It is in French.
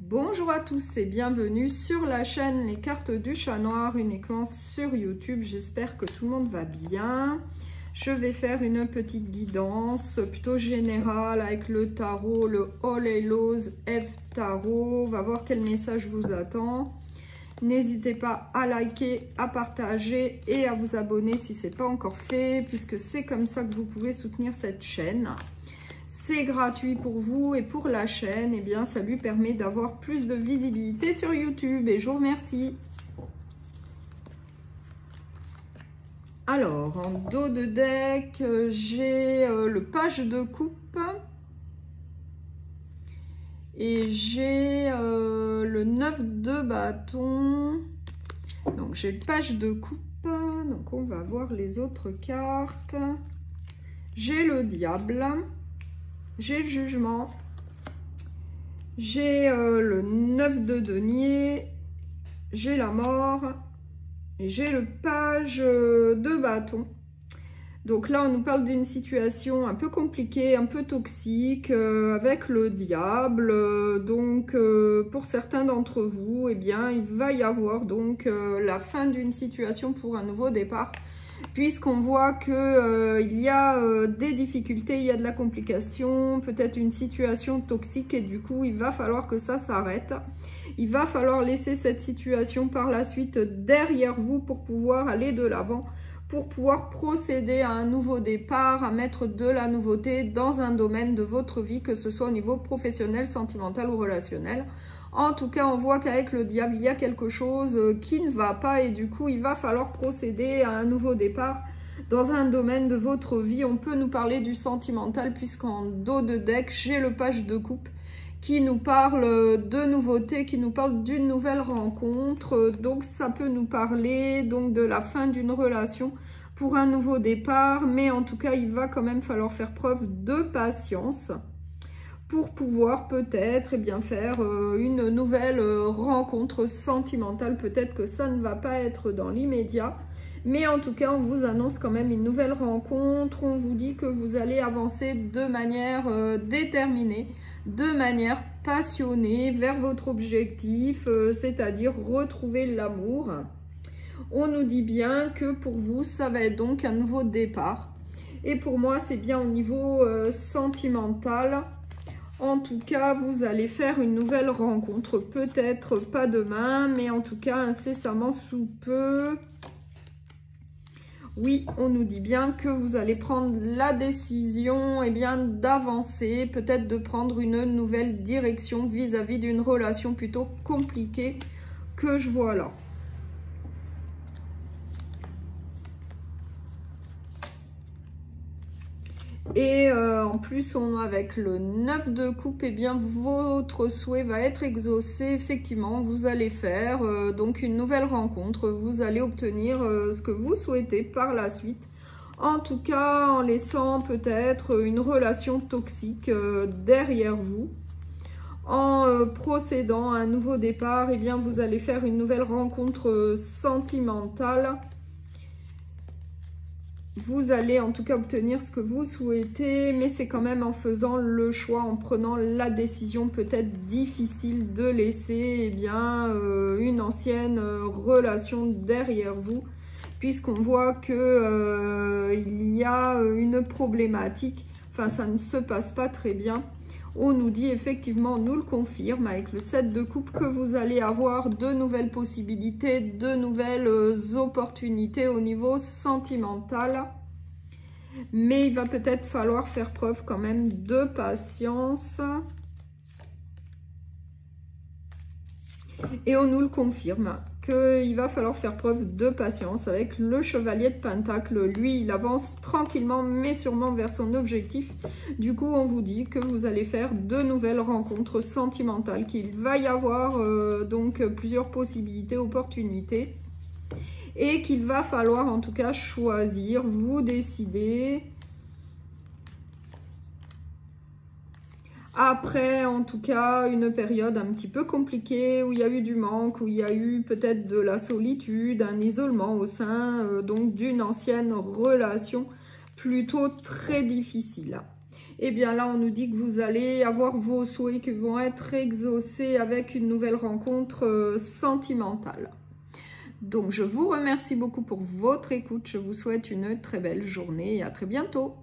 Bonjour à tous et bienvenue sur la chaîne Les Cartes du Chat Noir uniquement sur YouTube. J'espère que tout le monde va bien. Je vais faire une petite guidance plutôt générale avec le tarot, le All Hallows Eve Tarot. On va voir quel message vous attend. N'hésitez pas à liker, à partager et à vous abonner si ce n'est pas encore fait, puisque c'est comme ça que vous pouvez soutenir cette chaîne. C'est gratuit pour vous et pour la chaîne, et bien ça lui permet d'avoir plus de visibilité sur YouTube et je vous remercie. Alors, en dos de deck, j'ai le page de coupe et j'ai le 9 de bâton. Donc j'ai le page de coupe, donc on va voir les autres cartes. J'ai le diable. J'ai le jugement, j'ai le 9 de denier, j'ai la mort et j'ai le page de bâton. Donc là, on nous parle d'une situation un peu compliquée, un peu toxique avec le diable. Donc, pour certains d'entre vous, eh bien, il va y avoir donc la fin d'une situation pour un nouveau départ. Puisqu'on voit que il y a des difficultés, il y a de la complication, peut-être une situation toxique et du coup il va falloir que ça s'arrête. Il va falloir laisser cette situation par la suite derrière vous pour pouvoir aller de l'avant, pour pouvoir procéder à un nouveau départ, à mettre de la nouveauté dans un domaine de votre vie, que ce soit au niveau professionnel, sentimental ou relationnel. En tout cas, on voit qu'avec le diable, il y a quelque chose qui ne va pas et du coup, il va falloir procéder à un nouveau départ dans un domaine de votre vie. On peut nous parler du sentimental puisqu'en dos de deck, j'ai le page de coupe qui nous parle de nouveautés, qui nous parle d'une nouvelle rencontre. Donc, ça peut nous parler donc de la fin d'une relation pour un nouveau départ. Mais en tout cas, il va quand même falloir faire preuve de patience pour pouvoir peut-être faire une nouvelle rencontre sentimentale. Peut-être que ça ne va pas être dans l'immédiat, mais en tout cas, on vous annonce quand même une nouvelle rencontre. On vous dit que vous allez avancer de manière déterminée, de manière passionnée vers votre objectif, c'est-à-dire retrouver l'amour. On nous dit bien que pour vous, ça va être donc un nouveau départ. Et pour moi, c'est bien au niveau sentimental. En tout cas, vous allez faire une nouvelle rencontre, peut-être pas demain, mais en tout cas incessamment sous peu. Oui, on nous dit bien que vous allez prendre la décision d'avancer, peut-être de prendre une nouvelle direction vis-à-vis d'une relation plutôt compliquée que je vois là. Et en plus, avec le 9 de coupe, votre souhait va être exaucé. Effectivement, vous allez faire donc une nouvelle rencontre. Vous allez obtenir ce que vous souhaitez par la suite. En tout cas, en laissant peut-être une relation toxique derrière vous. En procédant à un nouveau départ, vous allez faire une nouvelle rencontre sentimentale. Vous allez en tout cas obtenir ce que vous souhaitez, mais c'est quand même en faisant le choix, en prenant la décision peut-être difficile de laisser une ancienne relation derrière vous, puisqu'on voit que il y a une problématique, enfin ça ne se passe pas très bien. On nous dit effectivement, on nous le confirme avec le 7 de coupe, que vous allez avoir de nouvelles possibilités, de nouvelles opportunités au niveau sentimental. Mais il va peut-être falloir faire preuve quand même de patience. Et on nous le confirme, qu'il va falloir faire preuve de patience avec le chevalier de Pentacle. Lui, il avance tranquillement mais sûrement vers son objectif. Du coup, on vous dit que vous allez faire de nouvelles rencontres sentimentales, qu'il va y avoir donc plusieurs possibilités, opportunités. Et qu'il va falloir en tout cas choisir, vous décider. Après, en tout cas, une période un petit peu compliquée où il y a eu du manque, où il y a eu peut-être de la solitude, un isolement au sein donc d'une ancienne relation plutôt très difficile. et bien là on nous dit que vous allez avoir vos souhaits qui vont être exaucés avec une nouvelle rencontre sentimentale. Donc je vous remercie beaucoup pour votre écoute, je vous souhaite une très belle journée et à très bientôt.